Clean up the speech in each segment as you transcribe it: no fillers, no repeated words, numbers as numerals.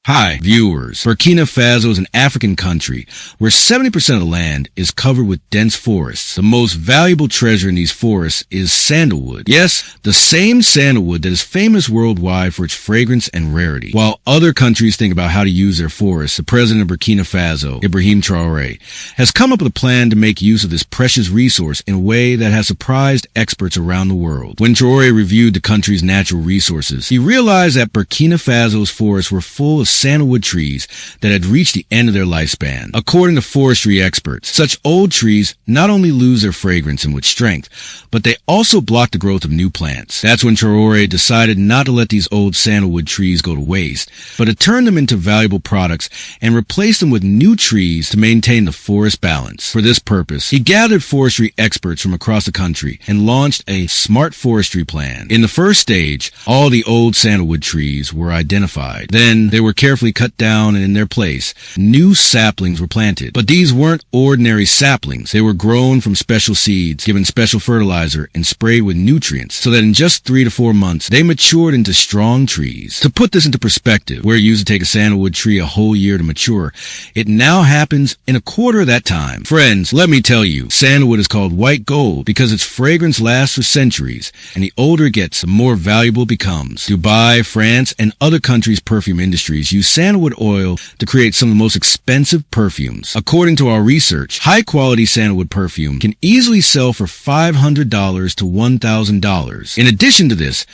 Hi, viewers. Burkina Faso is an African country where 70% of the land is covered with dense forests. The most valuable treasure in these forests is sandalwood. Yes, the same sandalwood that is famous worldwide for its fragrance and rarity. While other countries think about how to use their forests, the President of Burkina Faso, Ibrahim Traoré, has come up with a plan to make use of this precious resource in a way that has surprised experts around the world. When Traoré reviewed the country's natural resources, he realized that Burkina Faso's forests were full of sandalwood trees that had reached the end of their lifespan. According to forestry experts, such old trees not only lose their fragrance and with strength, but they also block the growth of new plants. That's when Traoré decided not to let these old sandalwood trees go to waste, but to turn them into valuable products and replace them with new trees to maintain the forest balance. For this purpose, he gathered forestry experts from across the country and launched a smart forestry plan. In the first stage, all the old sandalwood trees were identified. Then they were carefully cut down, and in their place, new saplings were planted. But these weren't ordinary saplings. They were grown from special seeds, given special fertilizer, and sprayed with nutrients, so that in just 3 to 4 months, they matured into strong trees. To put this into perspective, where it used to take a sandalwood tree a whole year to mature, it now happens in a quarter of that time. Friends, let me tell you, sandalwood is called white gold because its fragrance lasts for centuries, and the older it gets, the more valuable it becomes. Dubai, France, and other countries' perfume industries use sandalwood oil to create some of the most expensive perfumes. According to our research, high-quality sandalwood perfume can easily sell for $500 to $1,000. In addition to this,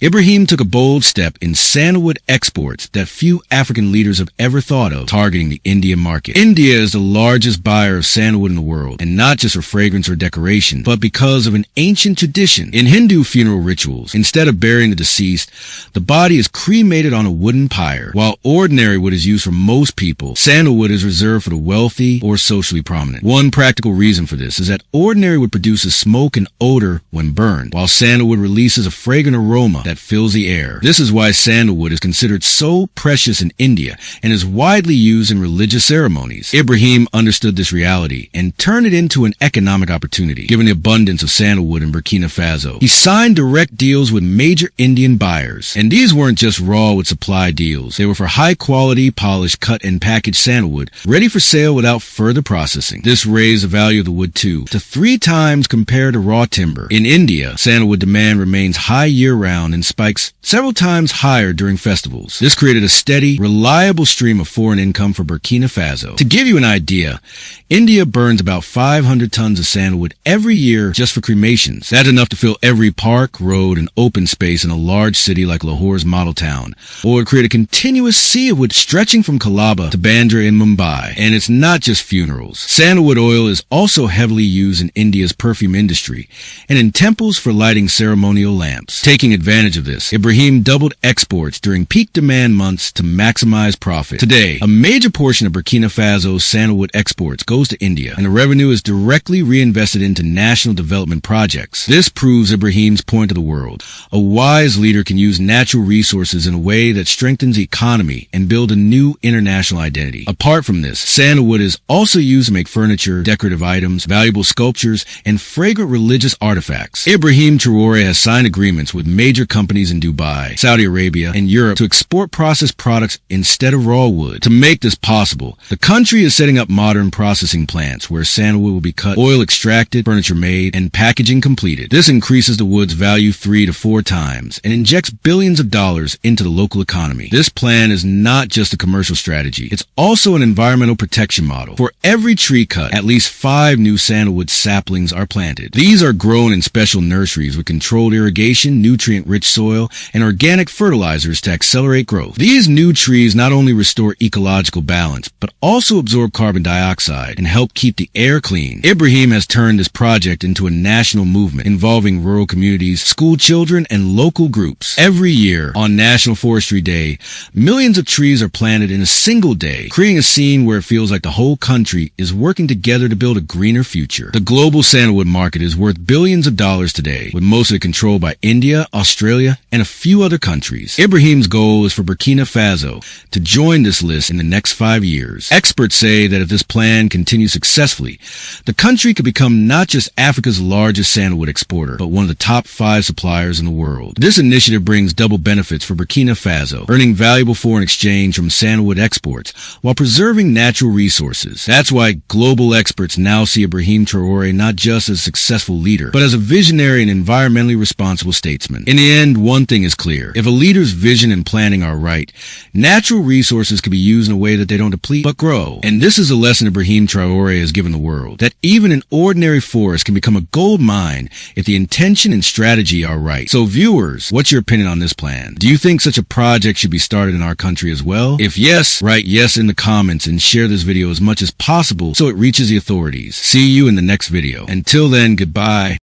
Ibrahim took a bold step in sandalwood exports that few African leaders have ever thought of, targeting the Indian market. India is the largest buyer of sandalwood in the world, and not just for fragrance or decoration, but because of an ancient tradition. In Hindu funeral rituals, instead of burying the deceased, the body is cremated on a wooden pyre. While ordinary wood is used for most people, sandalwood is reserved for the wealthy or socially prominent. One practical reason for this is that ordinary wood produces smoke and odor when burned, while sandalwood releases a fragrant aroma that fills the air. This is why sandalwood is considered so precious in India and is widely used in religious ceremonies. Ibrahim understood this reality and turned it into an economic opportunity. Given the abundance of sandalwood in Burkina Faso, he signed direct deals with major Indian buyers. And these weren't just raw wood supply deals. They were for high-quality, polished, cut, and packaged sandalwood, ready for sale without further processing. This raised the value of the wood, too, to 3 times compared to raw timber. In India, sandalwood demand remains high year-round and spikes several times higher during festivals. This created a steady, reliable stream of foreign income for Burkina Faso. To give you an idea, India burns about 500 tons of sandalwood every year just for cremations. That's enough to fill every park, road, and open space in a large city like Lahore's model town, or create a continuous sea of wood stretching from Calabar to Bandra in Mumbai. And it's not just funerals. Sandalwood oil is also heavily used in India's perfume industry and in temples for lighting ceremonial lamps. Taking advantage of this, Ibrahim doubled exports during peak demand months to maximize profit. Today, a major portion of Burkina Faso's sandalwood exports goes to India, and the revenue is directly reinvested into national development projects. This proves Ibrahim's point to the world. A wise leader can use natural resources in a way that strengthens the economy and build a new international identity. Apart from this, sandalwood is also used to make furniture, decorative items, valuable sculptures, and fragrant religious artifacts. Ibrahim Traoré has signed agreements with major companies in Dubai, Saudi Arabia, and Europe to export processed products instead of raw wood. To make this possible, the country is setting up modern processing plants where sandalwood will be cut, oil extracted, furniture made, and packaging completed. This increases the wood's value 3 to 4 times and injects billions of dollars into the local economy. This plan is not just a commercial strategy. It's also an environmental protection model. For every tree cut, at least 5 new sandalwood saplings are planted. These are grown in special nurseries with controlled irrigation, nutrient-rich soil, and organic fertilizers to accelerate growth. These new trees not only restore ecological balance, but also absorb carbon dioxide and help keep the air clean. Ibrahim has turned this project into a national movement involving rural communities, school children, and local groups. Every year, on National Forestry Day, millions of trees are planted in a single day, creating a scene where it feels like the whole country is working together to build a greener future. The global sandalwood market is worth billions of dollars today, with most of it controlled by India, Australia, and a few other countries. Ibrahim's goal is for Burkina Faso to join this list in the next 5 years. Experts say that if this plan continues continue successfully, the country could become not just Africa's largest sandalwood exporter, but one of the top 5 suppliers in the world. This initiative brings double benefits for Burkina Faso, earning valuable foreign exchange from sandalwood exports while preserving natural resources. That's why global experts now see Ibrahim Traoré not just as a successful leader, but as a visionary and environmentally responsible statesman. In the end, one thing is clear. If a leader's vision and planning are right, natural resources can be used in a way that they don't deplete, but grow. And this is a lesson Ibrahim Traoré has given the world, that even an ordinary forest can become a gold mine if the intention and strategy are right. So viewers, what's your opinion on this plan? Do you think such a project should be started in our country as well? If yes, write yes in the comments and share this video as much as possible so it reaches the authorities. See you in the next video. Until then, goodbye.